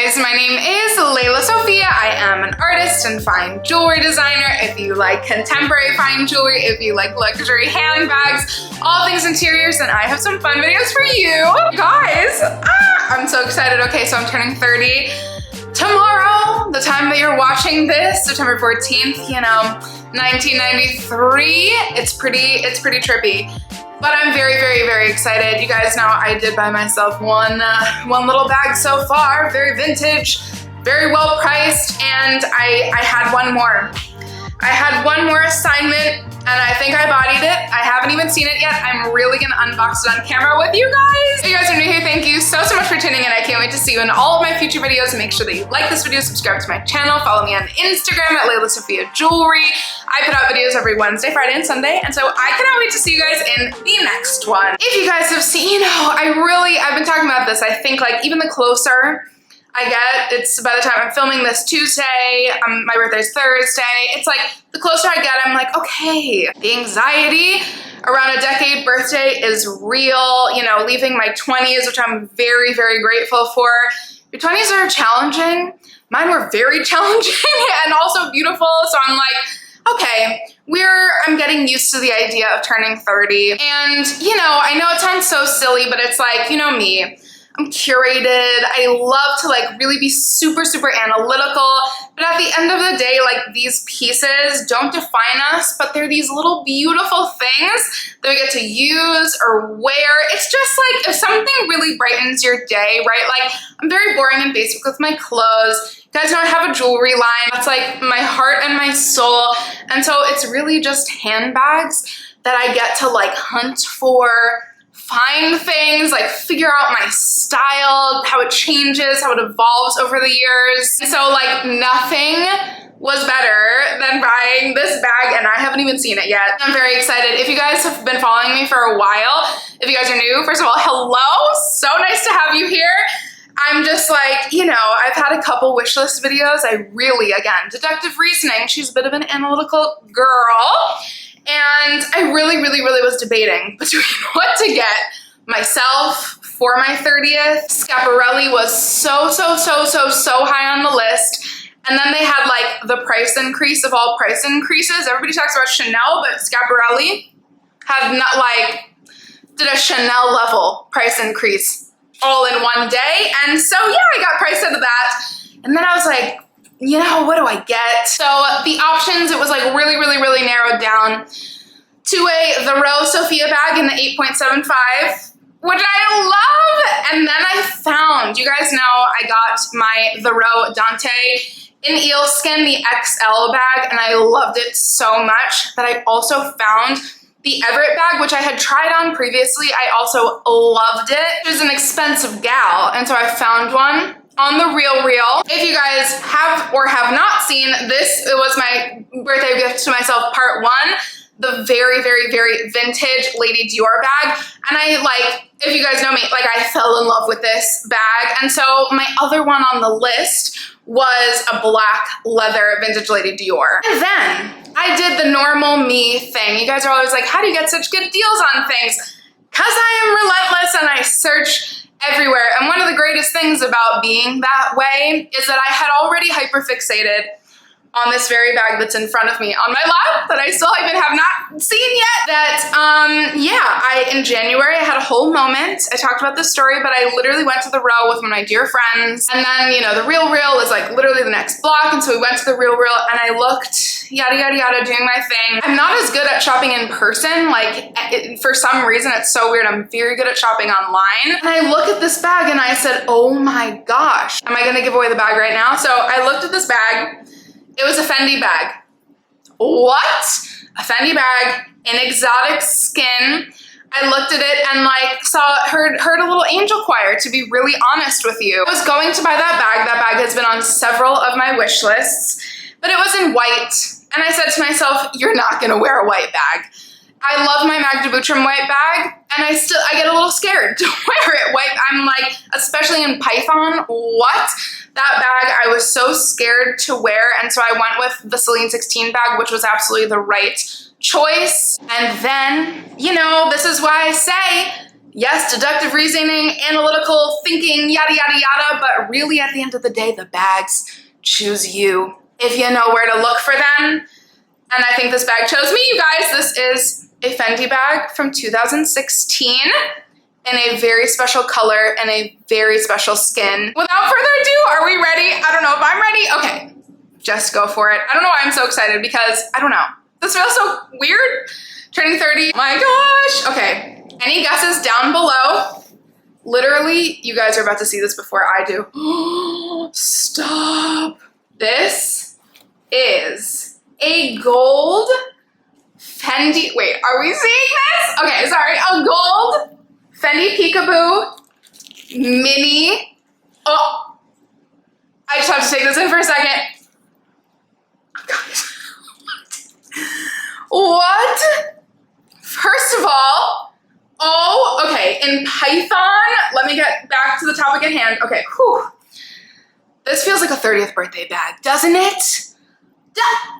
guys, my name is Lelasophia. I am an artist and fine jewelry designer. If you like contemporary fine jewelry, if you like luxury handbags, all things interiors, then I have some fun videos for you. Guys, I'm so excited. Okay, so I'm turning 30 tomorrow, the time that you're watching this, September 14th, you know, 1993. It's pretty trippy. But I'm very excited. You guys know I did buy myself one little bag so far, very vintage, very well priced, and I had one more. I had one more assignment, and I think I bodied it. I haven't even seen it yet. I'm really gonna unbox it on camera with you guys. If you guys are new here, thank you so much for tuning in. I can't wait to see you in all of my future videos. Make sure that you like this video, subscribe to my channel, follow me on Instagram at lelasophia jewelry. I put out videos every Wednesday, Friday, and Sunday, and so I cannot wait to see you guys in the next one. If you guys have seen, I've been talking about this. I think like even the closer I get, it's by the time I'm filming this Tuesday, my birthday's Thursday, it's like the closer I get, I'm like, okay, the anxiety around a decade birthday is real, you know, leaving my 20s, which I'm very grateful for. Your 20s are challenging. Mine were very challenging and also beautiful, so I'm like, okay, I'm getting used to the idea of turning 30. And, you know, I know it sounds so silly, but it's like, you know me, I'm curated. I love to like really be super analytical. But at the end of the day, like these pieces don't define us, but they're these little beautiful things that we get to use or wear. It's just like if something really brightens your day, right? Like I'm very boring and basic with my clothes. You guys know I have a jewelry line. That's like my heart and my soul. And so it's really just handbags that I get to like hunt for, find things, like figure out my style, how it changes, how it evolves over the years. So like nothing was better than buying this bag, and I haven't even seen it yet. I'm very excited. If you guys have been following me for a while, if you guys are new, first of all, hello, so nice to have you here. I'm just like, you know, I've had a couple wish list videos. Again, deductive reasoning, she's a bit of an analytical girl. And I really was debating between what to get myself for my 30th. Schiaparelli was so high on the list. And then they had like the price increase of all price increases. Everybody talks about Chanel, but Schiaparelli had not like, did a Chanel level price increase all in one day. And so yeah, I got priced out of that. And then I was like, you know, what do I get? So the options, it was like really narrowed down to the Rose Sophia bag in the 8.75, which I love. And then I found, you guys know I got the Rose Dante in eelskin, the XL bag, and I loved it so much that I also found the Everett bag, which I had tried on previously. I also loved it. It was an expensive gal, and so I found one on the Real. If you guys have or have not seen this, it was my birthday gift to myself, part one, the very vintage Lady Dior bag. And I like, if you guys know me, like I fell in love with this bag. And so my other one on the list was a black leather vintage Lady Dior. And then I did the normal me thing. You guys are always like, how do you get such good deals on things? Because I am relentless and I search everywhere. And one of the greatest things about being that way is that I had already hyperfixated on this very bag that's in front of me on my lap that I still even have not seen yet. That, in January, I had a whole moment. I talked about this story, but I literally went to the Row with one of my dear friends. And then, you know, the Real is like literally the next block. And so we went to the Real and I looked, yada, doing my thing. I'm not as good at shopping in person. Like, for some reason, it's so weird. I'm very good at shopping online. And I look at this bag and I said, oh my gosh, am I gonna give away the bag right now? So I looked at this bag. It was a Fendi bag. What? A Fendi bag in exotic skin. I looked at it and like heard a little angel choir, to be really honest with you. I was going to buy that bag. That bag has been on several of my wish lists, but it was in white. And I said to myself, you're not gonna wear a white bag. I love my Magda Butrym white bag, and I get a little scared to wear it white. I'm like, especially in Python, what? That bag, I was so scared to wear, and so I went with the Celine 16 bag, which was absolutely the right choice. And then, you know, this is why I say, Yes, deductive reasoning, analytical thinking, yada, yada, yada, but really at the end of the day, the bags choose you if you know where to look for them. And I think this bag chose me, you guys. This is a Fendi bag from 2016 in a very special color and a very special skin. Without further ado, are we ready? I don't know if I'm ready. Okay, just go for it. I don't know why I'm so excited because, I don't know. This feels so weird. Turning 30, my gosh. Okay. Any guesses down below? Literally, you guys are about to see this before I do. Stop. This is a gold Fendi. Wait, are we seeing this? Okay, sorry. A gold Fendi Peekaboo mini. Oh, I just have to take this in for a second. What? First of all, oh, okay, in Python, let me get back to the topic at hand. Okay, whew. This feels like a 30th birthday bag, doesn't it? Doesn't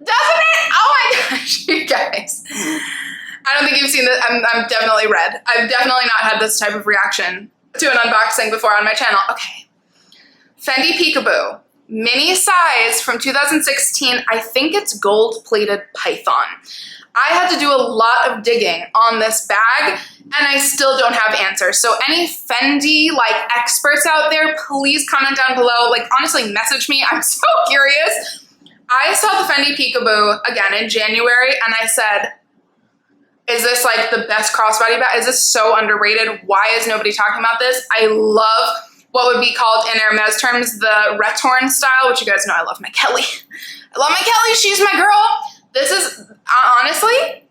it? Oh my gosh, you guys. I don't think you've seen this. I'm definitely red. I've definitely not had this type of reaction to an unboxing before on my channel. Okay. Fendi Peekaboo, mini size from 2016. I think it's gold-plated Python. I had to do a lot of digging on this bag and I still don't have answers. So any Fendi like experts out there, please comment down below. Like honestly, message me. I'm so curious. I saw the Fendi Peekaboo again in January and I said, is this like the best crossbody bag? Is this so underrated? Why is nobody talking about this? I love what would be called in Hermes terms, the Retorn style, which you guys know I love my Kelly. I love my Kelly, she's my girl. This is, honestly,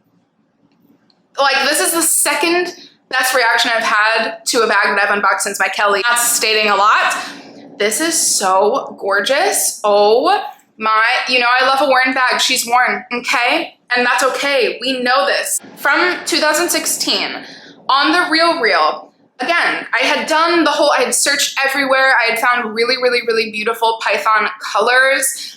like this is the second best reaction I've had to a bag that I've unboxed since my Kelly. That's stating a lot. This is so gorgeous. Oh my, you know I love a worn bag. She's worn, okay? And that's okay, we know this. From 2016, on the Real, again, I had done the whole, I had searched everywhere. I had found really, really, really beautiful Python colors.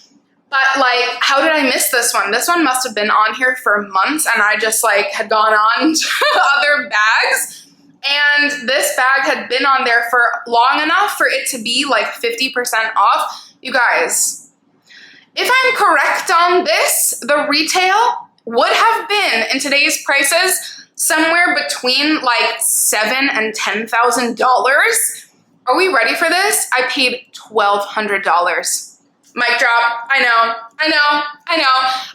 But like, how did I miss this one? This one must have been on here for months and I just like had gone on to other bags. And this bag had been on there for long enough for it to be like 50% off. You guys, if I'm correct on this, the retail would have been in today's prices somewhere between like $7,000 and $10,000. Are we ready for this? I paid $1,200. Mic drop. I know. I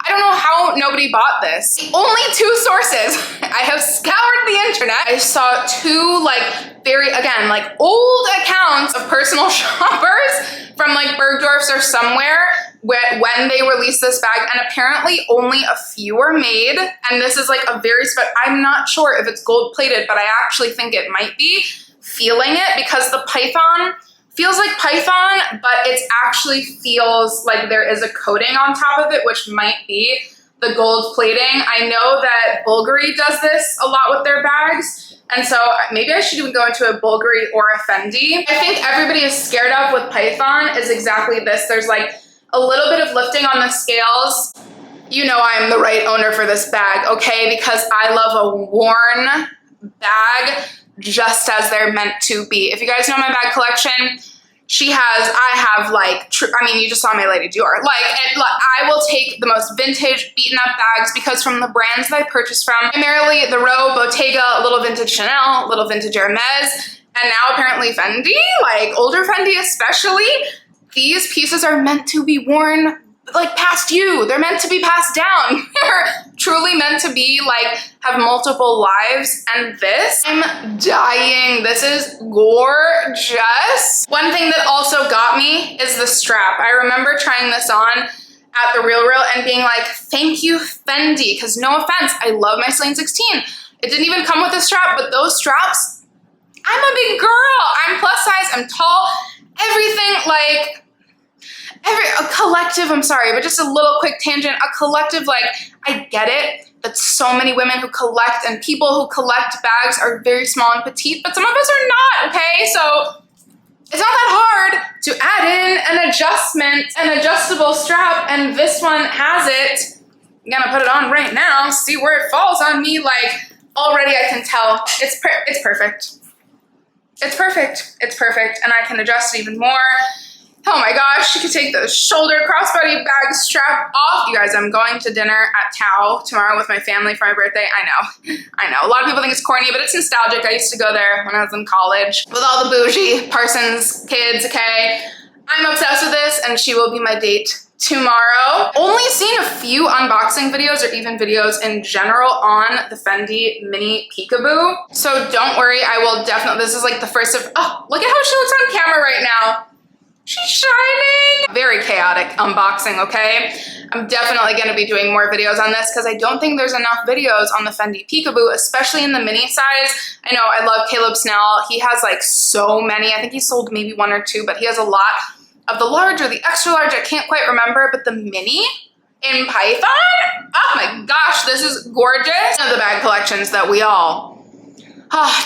don't know how nobody bought this. Only two sources. I have scoured the internet. I saw two like very, again, like old accounts of personal shoppers from like Bergdorf's or somewhere when they released this bag, and apparently only a few were made. And this is like a very I'm not sure if it's gold plated, but I actually think it might be. Feeling it because the Python feels like Python, but it actually feels like there is a coating on top of it, which might be the gold plating. I know that Bulgari does this a lot with their bags, and so maybe I should even go into a Bulgari or a Fendi. I think everybody is scared of with Python is exactly this. There's like a little bit of lifting on the scales. You know I'm the right owner for this bag, okay? Because I love a worn bag just as they're meant to be. If you guys know my bag collection, I have like, I mean, you just saw my Lady Dior. I will take the most vintage, beaten up bags because from the brands that I purchased from, primarily the Row, Bottega, a little vintage Chanel, a little vintage Hermes, and now apparently Fendi, like older Fendi especially, these pieces are meant to be worn like past you. They're meant to be passed down. They're truly meant to be like have multiple lives. And this, I'm dying. This is gorgeous. One thing that also got me is the strap. I remember trying this on at the Real and being like, thank you, Fendi. Because no offense, I love my Celine 16. It didn't even come with a strap, but those straps, I'm a big girl. I'm plus size, I'm tall, everything like, a collective, I'm sorry, but just a little quick tangent, a collective, like, I get it that so many women who collect and people who collect bags are very small and petite, but some of us are not, okay? So it's not that hard to add in an adjustment, an adjustable strap, and this one has it. I'm gonna put it on right now, see where it falls on me, like, already I can tell it's perfect. It's perfect. It's perfect. And I can adjust it even more. Oh my gosh, you can take the shoulder crossbody bag strap off. You guys, I'm going to dinner at Tao tomorrow with my family for my birthday. I know. A lot of people think it's corny, but it's nostalgic. I used to go there when I was in college with all the bougie Parsons kids, okay? I'm obsessed with this, and she will be my date tomorrow. Only seen a few unboxing videos or even videos in general on the Fendi Mini Peekaboo. So don't worry, I will definitely, this is like the first of, oh, look at how she looks on camera right now. She's shining. Very chaotic unboxing, okay? I'm definitely gonna be doing more videos on this because I don't think there's enough videos on the Fendi Peekaboo, especially in the mini size. I know, I love Caleb Snell. He has like so many. I think he sold maybe 1 or 2, but he has a lot of the large or the extra large. I can't quite remember, but the mini in Python, oh my gosh, this is gorgeous. One of the bag collections that we all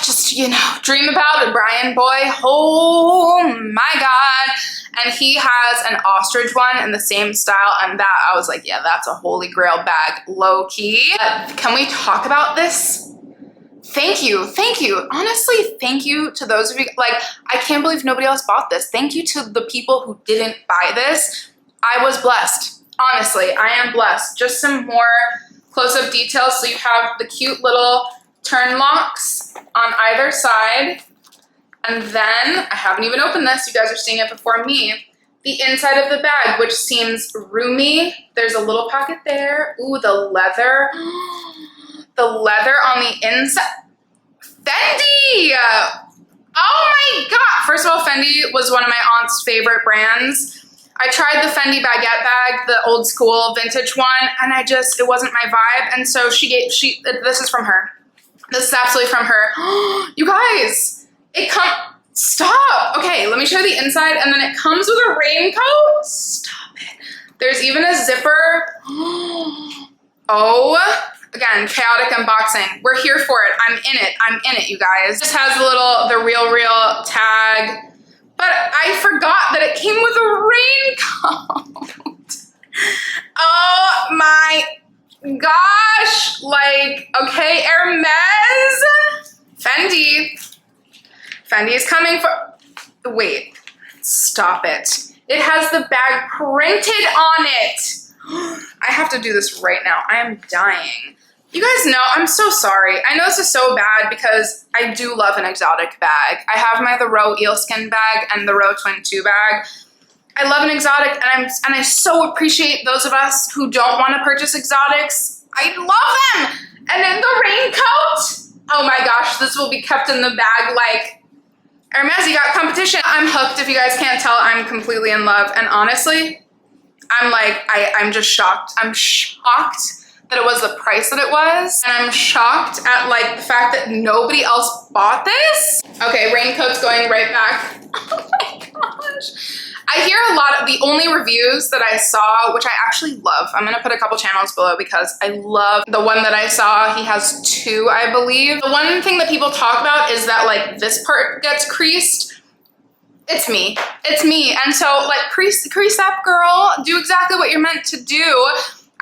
just, you know, dream about. A Brian boy, oh my God. And he has an ostrich one in the same style, and that, I was like, yeah, that's a holy grail bag, low key. Can we talk about this? Thank you. Honestly, thank you to those of you, like, I can't believe nobody else bought this. Thank you to the people who didn't buy this. I was blessed. Honestly, I am blessed. Just some more close-up details. So you have the cute little turn locks on either side. And then, I haven't even opened this, you guys are seeing it before me, the inside of the bag, which seems roomy. There's a little pocket there. Ooh, the leather. The leather on the inside. Fendi! Oh my God! First of all, Fendi was one of my aunt's favorite brands. I tried the Fendi baguette bag, the old school vintage one, and it wasn't my vibe. And so this is from her. This is absolutely from her. You guys! Stop! Okay, let me show you the inside, and then it comes with a raincoat. Stop it. There's even a zipper. Oh, again, chaotic unboxing. We're here for it. I'm in it, you guys. It just has the real tag, but I forgot that it came with a raincoat. Oh my gosh. Like, okay, Hermes, Fendi is coming for, wait, stop it. It has the bag printed on it. I have to do this right now. I am dying. You guys know, I'm so sorry. I know this is so bad because I do love an exotic bag. I have the Row Eelskin bag and the Row Twin 2 bag. I love an exotic, and I so appreciate those of us who don't want to purchase exotics. I love them. And then the raincoat. Oh my gosh, this will be kept in the bag like, Hermes, you got competition. I'm hooked. If you guys can't tell, I'm completely in love. And honestly, I'm just shocked. I'm shocked that it was the price that it was. And I'm shocked at like the fact that nobody else bought this. Okay, raincoat's going right back. Oh my gosh. I hear a lot of, the only reviews that I saw, which I actually love, I'm gonna put a couple channels below because I love the one that I saw. He has 2, I believe. The one thing that people talk about is that like this part gets creased. It's me. And so like crease up, girl. Do exactly what you're meant to do.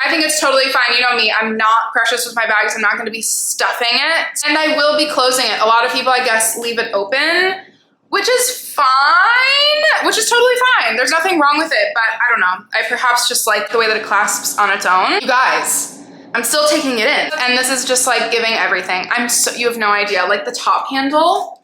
I think it's totally fine. You know me, I'm not precious with my bags. I'm not gonna be stuffing it. And I will be closing it. A lot of people, I guess, leave it open, which is fine, which is totally fine. There's nothing wrong with it, but I don't know. I perhaps just like the way that it clasps on its own. You guys, I'm still taking it in. And this is just like giving everything. You have no idea. Like the top handle.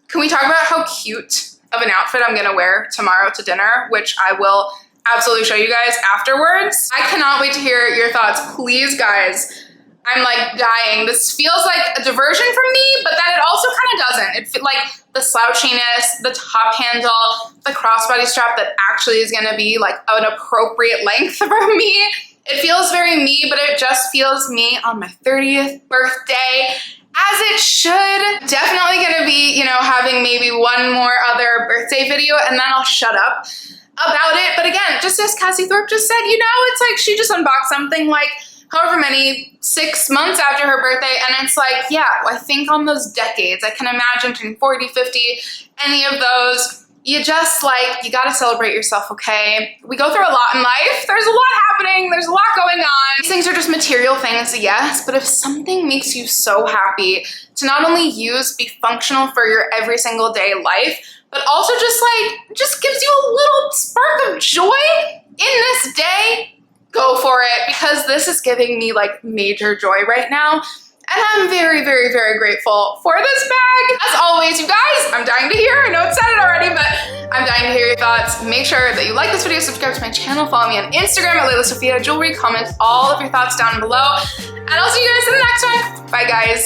Can we talk about how cute of an outfit I'm gonna wear tomorrow to dinner, which I will absolutely show you guys afterwards. I cannot wait to hear your thoughts. Please, guys. I'm like dying. This feels like a diversion from me, but then it also kind of doesn't. It feels like the slouchiness, the top handle, the crossbody strap that actually is gonna be like an appropriate length for me. It feels very me, but it just feels me on my 30th birthday, as it should. Definitely gonna be, you know, having maybe one more other birthday video and then I'll shut up about it. But again, just as Cassie Thorpe just said, you know, it's like she just unboxed something like however many, 6 months after her birthday, and it's like, yeah, I think on those decades, I can imagine turning 40, 50, any of those, you just like, you gotta celebrate yourself, okay? We go through a lot in life. There's a lot happening. There's a lot going on. These things are just material things, yes, but if something makes you so happy to not only use, be functional for your every single day life, but also just gives you a little spark of joy in this day, go for it, because this is giving me like major joy right now. And I'm very, very, very grateful for this bag. As always, you guys, I'm dying to hear, I know it said it already, but I'm dying to hear your thoughts. Make sure that you like this video, subscribe to my channel, follow me on Instagram at lelasophia jewelry, comment all of your thoughts down below, and I'll see you guys in the next one. Bye, guys.